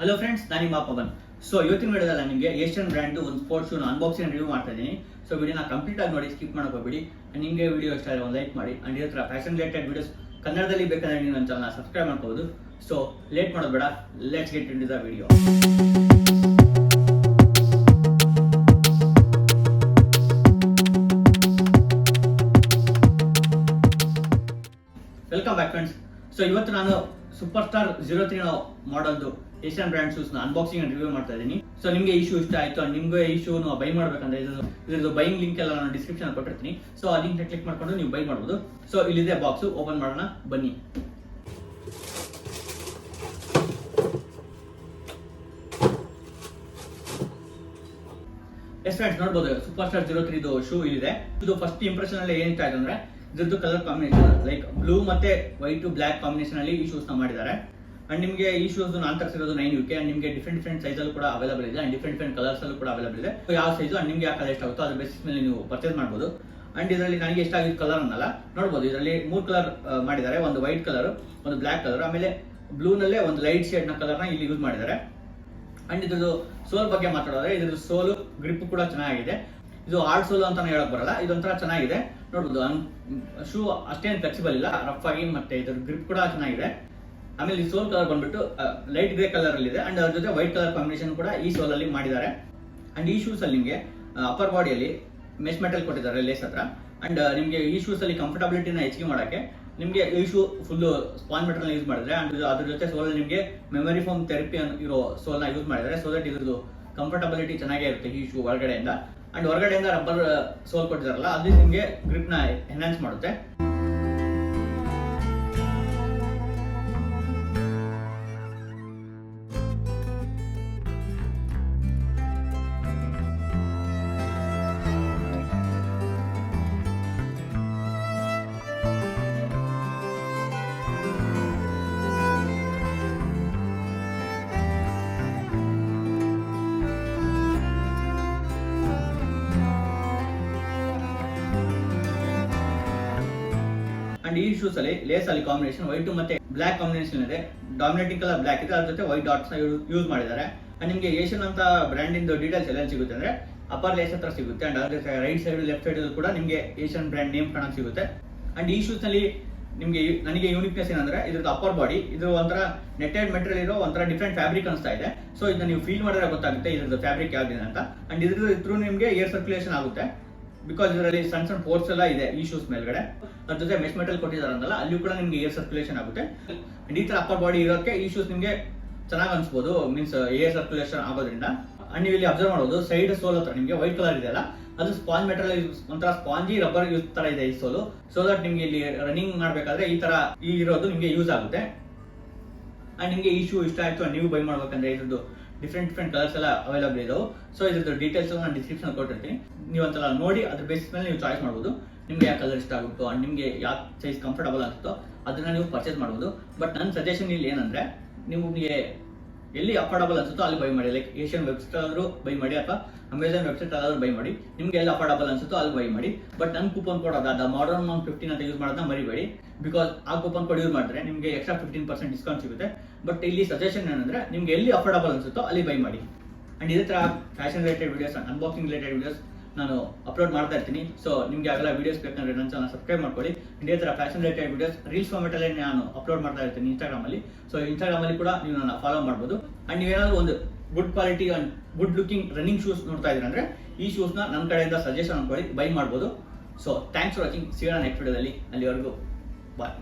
Hello friends, ನಾನು ನಿಮ್ಮ Pavan. So ಇವತ್ತಿನ ವಿಡಿಯೋದಲ್ಲಿ ನಿಮಗೆ ಏಷ್ಯನ್ ಬ್ರ್ಯಾಂಡ್ ಒಂದು ಸ್ಪೋರ್ಟ್ಸ್ ಶೂನ ಅನ್ಬಾಕ್ಸಿಂಗ್ ರಿವ್ಯೂ ಮಾಡ್ತಾ ಇದ್ದೀನಿ. ಸೊ ವಿಡಿಯೋನ ಕಂಪ್ಲೀಟ್ ಆಗಿ ನೋಡಿ, ಸ್ಕಿಪ್ ಮಾಡಕ್ಕೆ ಹೋಗ್ಬೇಡಿ. ನಿಮಗೆ ವಿಡಿಯೋ ಇಷ್ಟ ಆದರೆ ಒಂದು ಲೈಕ್ ಮಾಡಿ. ಅಂಡ್ ಇದೇ ಥರ ಫ್ಯಾಷನ್ ರಿಲೇಟೆಡ್ ವಿಡಿಯೋಸ್ ಕನ್ನಡದಲ್ಲಿ ಬೇಕಾದ್ರೆ ನೀವು ನನ್ನ ಚಾನಲ್ನ ಸಬ್ಸ್ಕ್ರೈಬ್ ಮಾಡ್ಕೋಬಹುದು. ಸೊ ಲೇಟ್ ಮಾಡೋದು ಬೇಡ, let's get into the video. Welcome back friends. So ಇವತ್ತು ನಾನು ಸೂಪರ್ ಸ್ಟಾರ್ 03 ಮಾಡಲ್ದು ಏಷ್ಯನ್ ಬ್ರ್ಯಾಂಡ್ ಶೂಸ್ ನ ಅನ್ಬಾಕ್ಸಿಂಗ್ ಅಂಡ್ ರಿವ್ಯೂ ಮಾಡ್ತಾ ಇದ್ದೀನಿ. ಸೊ ನಿಮಗೆ ಈ ಶೂ ಇಷ್ಟ ಆಯ್ತು, ನಿಮ್ಗೆ ಈ ಶೂ ಬೈ ಮಾಡ್ಬೇಕಂದ್ರೆ ಇದ್ರದ್ದು ಬೈಯಿಂಗ್ ಲಿಂಕ್ ಎಲ್ಲ ನಾನು ಡಿಸ್ಕ್ರಿಪ್ಷನ್ ಕೊಟ್ಟಿರ್ತೀನಿ. ಸೊ ಆ ಲಿಂಕ್ ಕ್ಲಿಕ್ ಮಾಡ್ಕೊಂಡು ನೀವು ಬೈ ಮಾಡ್ಬೋದು. ಸೊ ಇಲ್ಲಿದೆ ಬಾಕ್ಸ್, ಓಪನ್ ಮಾಡೋಣ ಬನ್ನಿ. ಎಸ್ ಫ್ರೆಂಡ್ಸ್, ನೋಡ್ಬೋದು ಸೂಪರ್ ಸ್ಟಾರ್ 03 ಶೂ ಇಲ್ಲಿದೆ. ಇದು ಫಸ್ಟ್ ಇಂಪ್ರೆಷನ್ ಅಲ್ಲಿ ಏನಿಷ್ಟ ಆಯ್ತು ಅಂದ್ರೆ ಇದ್ರದ್ದು ಕಲರ್ ಕಾಂಬಿನೇಷನ್ ಲೈಕ್ ಬ್ಲೂ ಮತ್ತೆ ವೈಟ್ ಬ್ಲಾಕ್ ಕಾಂಬಿನೇಷನ್ ಅಲ್ಲಿ ಈ ಶೂಸ್ ನ ಮಾಡಿದ್ದಾರೆ. ಅಂಡ್ ನಿಮಗೆ ಈ ಶೂಸ್ ನಾನು ತರಿಸಿರೋದು 9UK. ಅಂಡ್ ನಿಮಗೆ ಡಿಫ್ರೆಂಟ್ ಸೈಜ್ ಅಲ್ಲಿ ಕೂಡ ಅವೈಲೇಬಲ್ ಇದೆ. ಅಂಡ್ ಡಿಫ್ರೆಂಟ್ ಕಲರ್ಸ್ ಅಲ್ಲೂ ಕೂಡ ಅವೈಲೇಬಲ್ ಇದೆ. ಯಾವ ಸೈಜ್ ಅಂಡ್ ನಿಮ್ಗೆ ಯಾವ ಕಲರ್ ಇಷ್ಟ ಆಗುತ್ತೋ ಅದ್ರ ಬೇಸಿಸ್ ಮೇಲೆ ನೀವು ಪರ್ಚೇಸ್ ಮಾಡಬಹುದು. ಅಂಡ್ ಇದರಲ್ಲಿ ನನಗೆ ಇಷ್ಟ ಆಗಿದ್ದ ಕಲರ್ ಅನ್ನಲ್ಲ, ನೋಡಬಹುದು ಇದರಲ್ಲಿ 3 ಕಲರ್ ಮಾಡಿದ್ದಾರೆ. ಒಂದು ವೈಟ್ ಕಲರ್, ಒಂದು ಬ್ಲಾಕ್ ಕಲರ್, ಆಮೇಲೆ ಬ್ಲೂ ನಲ್ಲೇ ಒಂದು ಲೈಟ್ ಶೇಡ್ ನ ಕಲರ್ ನ ಇಲ್ಲಿ ಯೂಸ್ ಮಾಡಿದ್ದಾರೆ. ಅಂಡ್ ಇದ್ರದ್ದು ಸೋಲ್ ಬಗ್ಗೆ ಮಾತಾಡೋದ್ರೆ ಇದ್ರದ್ದು ಸೋಲು ಗ್ರಿಪ್ ಕೂಡ ಚೆನ್ನಾಗಿದೆ. ಇದು ಹಾರ್ಡ್ ಸೋಲ್ ಅಂತಾನೆ ಹೇಳಕ್ ಬರಲ್ಲ, ಇದೊಂಥರ ಚೆನ್ನಾಗಿದೆ. ನೋಡ್ಬೋದು ಶೂ ಅಷ್ಟೇನು ಫ್ಲೆಕ್ಸಿಬಲ್ ಇಲ್ಲ, ರಫ್ ಆಗಿ, ಮತ್ತೆ ಇದ್ರ ಗ್ರಿಪ್ ಕೂಡ ಚೆನ್ನಾಗಿದೆ. ಆಮೇಲೆ ಈ ಸೋಲ್ ಕಲರ್ ಬಂದ್ಬಿಟ್ಟು ಲೈಟ್ ಗ್ರೇ ಕಲರ್ ಅಲ್ಲಿ ಇದೆ. ಅಂಡ್ ಅದ್ರ ಜೊತೆ ವೈಟ್ ಕಲರ್ ಕಾಂಬಿನೇಷನ್ ಕೂಡ ಈ ಸೋಲ್ ಅಲ್ಲಿ ಮಾಡಿದ್ದಾರೆ. ಅಂಡ್ ಈ ಶೂಸ್ ಅಲ್ಲಿ ನಿಮಗೆ ಅಪ್ಪರ್ ಬಾಡಿಯಲ್ಲಿ ಮೆಶ್ ಮೆಟಲ್ ಕೊಟ್ಟಿದ್ದಾರೆ ಲೇಸ್ ಹತ್ರ. ಅಂಡ್ ನಿಮಗೆ ಈ ಶೂಸ್ ಅಲ್ಲಿ ಕಂಫರ್ಟಬಿಲಿಟಿನ ಹೆಚ್ಚಿಗೆ ಮಾಡಕ್ಕೆ ನಿಮಗೆ ಈ shoe full span metal use ಮಾಡಿದ್ರೆ. ಅಂಡ್ ಅದ್ರ ಜೊತೆ ಸೋಲ್ ನಿಮಗೆ ಮೆಮರಿ ಫೋಮ್ ಥೆರಪಿ ಇರೋ ಸೋಲ್ ನ ಯೂಸ್ ಮಾಡಿದ್ದಾರೆ. ಸೊ ದಟ್ ಇದ್ರದ್ದು ಕಂಫರ್ಟಬಿಲಿಟಿ ಚೆನ್ನಾಗೇ ಇರುತ್ತೆ ಈ ಶೂ ಒಳಗಡೆಯಿಂದ. ಅಂಡ್ ಹೊರಗಡೆಯಿಂದ ರಬ್ಬರ್ ಸೋಲ್ ಕೊಟ್ಟಿದಾರಲ್ಲ, ಅದು ನಿಮಗೆ ಗ್ರಿಪ್ ನ ಎನ್ಹಾನ್ಸ್ ಮಾಡುತ್ತೆ. ಅಂಡ್ ಈ ಶೂಸ್ ಅಲ್ಲಿ ಲೇಸ್ ಅಲ್ಲಿ ಕಾಂಬಿನೇಷನ್ ವೈಟ್ ಮತ್ತೆ ಬ್ಲಾಕ್ ಕಾಂಬಿನೇಷನ್ ಇದೆ. ಡಾಮಿನೇಟಿಂಗ್ ಕಲರ್ ಬ್ಲಾಕ್ ಇದೆ, ಅದ್ರ ಜೊತೆ ವೈಟ್ ಡಾಟ್ಸ್ ಯೂಸ್ ಮಾಡಿದ್ದಾರೆ. ಅಂಡ್ ನಿಮಗೆ ಏಷ್ಯನ್ ಅಂತ ಬ್ರ್ಯಾಂಡ್ ಇಂದ ಡೀಟೇಲ್ಸ್ ಎಲ್ಲ ಸಿಗುತ್ತೆ ಅಂದ್ರೆ ಅಪ್ಪರ್ ಲೇಸ್ ಹತ್ರ ಸಿಗುತ್ತೆ. ಅಂಡ್ ಅದ್ರ ರೈಟ್ ಸೈಡ್ ಲೆಫ್ಟ್ ಸೈಡ್ ಕೂಡ ನಿಮಗೆ ಏಷ್ಯನ್ ಬ್ರ್ಯಾಂಡ್ ನೇಮ್ ಕಾಣಕ್ ಸಿಗುತ್ತೆ. ಅಂಡ್ ಈ ಶೂಸ್ ನಲ್ಲಿ ನನಗೆ ಯೂನಿಕ್ನೆಸ್ ಏನಂದ್ರೆ ಇದ್ರದ್ದು ಅಪ್ಪರ್ ಬಾಡಿ ಇದು ಒಂಥರ ನೆಟೆಡ್ ಮೆಟೀರಿಯಲ್ ಇರೋ ಒಂಥರ ಡಿಫ್ರೆಂಟ್ ಫ್ಯಾಬ್ರಿಕ್ ಅನಿಸ್ತಾ ಇದೆ. ಸೊ ಇದನ್ನ ನೀವು ಫೀಲ್ ಮಾಡಿದ್ರೆ ಗೊತ್ತಾಗುತ್ತೆ ಇದ್ರದ್ದು ಫ್ಯಾಬ್ರಿಕ್ ಯಾವ್ದಿದೆ ಅಂತ. ಅಂಡ್ ಇದ್ರ ನಿಮಗೆ ಏರ್ ಸರ್ಕ್ಯುಲೇಷನ್ ಆಗುತ್ತೆ, ಬಿಕಾಸ್ ಇದರಲ್ಲಿ ಸಣ್ಣ ಪೋರ್ಟ್ಸ್ ಎಲ್ಲ ಇದೆ ಈ ಶೂಸ್ ಮೇಲ್ಗಡೆ. ಅದ್ರ ಜೊತೆ ಮೆಶ್ ಮೆಟಲ್ ಕೊಟ್ಟಿದಾರಂತಲ್ಲ, ಅಲ್ಲಿ ಕೂಡ ನಿಮ್ಗೆ ಏರ್ ಸರ್ಕ್ಯುಲೇಷನ್ ಆಗುತ್ತೆ. ಅಂಡ್ ಈ ತರ ಅಪ್ಪರ್ ಬಾಡಿ ಇರೋದಕ್ಕೆ ಈ ಶೂಸ್ ನಿಮ್ಗೆ ಚೆನ್ನಾಗಿ ಅನ್ಸ್ಬೋದು, ಮೀನ್ಸ್ ಏರ್ ಸರ್ಕ್ಯುಲೇಷನ್ ಆಗೋದ್ರಿಂದ. ಅಂಡ್ ನೀವು ಇಲ್ಲಿ ಅಬ್ಸರ್ವ್ ಮಾಡೋದು ಸೈಡ್ ಸೋಲ್ ಹತ್ರ ನಿಮ್ಗೆ ವೈಟ್ ಕಲರ್ ಇದೆ ಅಲ್ಲ, ಅದು ಸ್ಪಾಂಜ್ ಮೆಟಲ್ ಒಂಥರ ಸ್ಪಾಂಜಿ ರಬ್ಬರ್ ಯೂಸ್ ತರ ಇದೆ ಈ ಸೋಲು. ಸೊ ದಟ್ ನಿಮ್ಗೆ ಇಲ್ಲಿ ರನ್ನಿಂಗ್ ಮಾಡ್ಬೇಕಾದ್ರೆ ಈ ತರ ಇರೋದು ನಿಮ್ಗೆ ಯೂಸ್ ಆಗುತ್ತೆ. ಅಂಡ್ ನಿಮ್ಗೆ ಈ ಶೂ ಇಷ್ಟ ಆಯ್ತು ನೀವು ಬೈ ಮಾಡ್ಬೇಕಂದ್ರೆ ಇದ್ರದ್ದು ಡಿಫ್ರೆಂಟ್ ಕಲರ್ಸ್ ಎಲ್ಲ ಅವೈಲೇಬಲ್ ಇದಾವೆ. ಸೊ ಇದ್ರದ್ದು ಡೀಟೇಲ್ಸ್ ನಾನು ಡಿಸ್ಕ್ರಿಪ್ಷನ್ ಕೊಟ್ಟಿರ್ತೀನಿ, ನೀವು ಒಂದ್ಸಲ ನೋಡಿ ಅದ್ರ ಬೇಸಿಸ್ ಮೇಲೆ ನೀವು ಚಾಯ್ಸ್ ಮಾಡ್ಬೋದು. ನಿಮ್ಗೆ ಯಾವ ಕಲರ್ ಇಷ್ಟ ಆಗುತ್ತೋ ಅಂಡ್ ನಿಮ್ಗೆ ಯಾವ ಸೈಜ್ ಕಂಫರ್ಟಬಲ್ ಆಗುತ್ತೋ ಅದನ್ನ ನೀವು ಪರ್ಚೇಸ್ ಮಾಡ್ಬೋದು. ಬಟ್ ನನ್ನ ಸಜೆಷನ್ ಇಲ್ಲಿ ಏನಂದ್ರೆ ನಿಮಗೆ ಎಲ್ಲಿ ಅಫೋರ್ಡಬಲ್ ಅನ್ಸುತ್ತೋ ಅಲ್ಲಿ ಬೈ ಮಾಡಿ. ಲೈಕ್ ಏಷ್ಯನ್ ವೆಬ್ಸೈಟ್ ಆದ್ರೂ ಬೈ ಮಾಡಿ ಅಥವಾ ಅಮೆಝಾನ್ ವೆಬ್ಸೈಟ್ ಆದ್ರೂ ಬೈ ಮಾಡಿ. ನಿಮ್ಗೆ ಎಲ್ಲಿ ಅಫೋರ್ಡಬಲ್ ಅನ್ಸುತ್ತೋ ಅಲ್ಲಿ ಬೈ ಮಾಡಿ. ಬಟ್ ನನ್ನ ಕೂಪನ್ ಕೋಡ್ ಅದ ಮಾಡರ್ನ್ ಮಾಮ್ 15 ಅಂತ ಯೂಸ್ ಮಾಡೋದನ್ನ ಮರಿಬೇಡಿ, ಬಿಕಾಸ್ ಆ ಕೂಪನ್ ಕೋಡ್ ಯೂಸ್ ಮಾಡಿದ್ರೆ ನಿಮಗೆ ಎಕ್ಸ್ಟ್ರಾ 15% ಡಿಸ್ಕೌಂಟ್ ಸಿಗುತ್ತೆ. ಬಟ್ ಇಲ್ಲಿ ಸಜೆಷನ್ ಏನಂದ್ರೆ ನಿಮ್ಗೆ ಎಲ್ಲಿ ಅಫೋರ್ಡಬಲ್ ಅನ್ಸುತ್ತೋ ಅಲ್ಲಿ ಬೈ ಮಾಡಿ. ಅಂಡ್ ಇದೇ ತರ fashion related videos, unboxing related videos ನಾನು ಅಪ್ಲೋಡ್ ಮಾಡ್ತಾ ಇರ್ತೀನಿ. ಸೊ ನಿಮ್ಗೆ ಯಾವೆಲ್ಲ ವಿಡಿಯೋಸ್ ಬೇಕಂದ್ರೆ ನನ್ನ ಚಾನಲ್ ಸಬ್ಸ್ಕ್ರೈಬ್ ಮಾಡ್ಕೊಳ್ಳಿ. ಇದೇ ತರ fashion related videos reels format ಅಲ್ಲಿ ನಾನು ಅಪ್ಲೋಡ್ ಮಾಡ್ತಾ ಇರ್ತೀನಿ ಇನ್ಸ್ಟಾಗ್ರಾಮ್ ಅಲ್ಲಿ. ಸೊ ಇನ್ಸ್ಟಾಗ್ರಾಮ್ ಅಲ್ಲಿ ಕೂಡ ನೀವು ನನ್ನ ಫಾಲೋ ಮಾಡ್ಬೋದು. ಅಂಡ್ ನೀವೇನಾದ್ರೂ ಒಂದು good quality and good looking running shoes ನೋಡ್ತಾ ಇದ್ರೆ ಅಂದ್ರೆ ಈ ಶೂಸ್ ನ ನನ್ನ ಕಡೆಯಿಂದ ಸಜೆಷನ್ ಅನ್ಕೊಳ್ಳಿ, ಬೈ ಮಾಡ್ಬೋದು. So thanks for watching. ಸಿಗೋಣ ನೆಕ್ಸ್ಟ್ ವಿಡಿಯೋದಲ್ಲಿ, ಅಲ್ಲಿವರೆಗೂ ಬಾಯ್.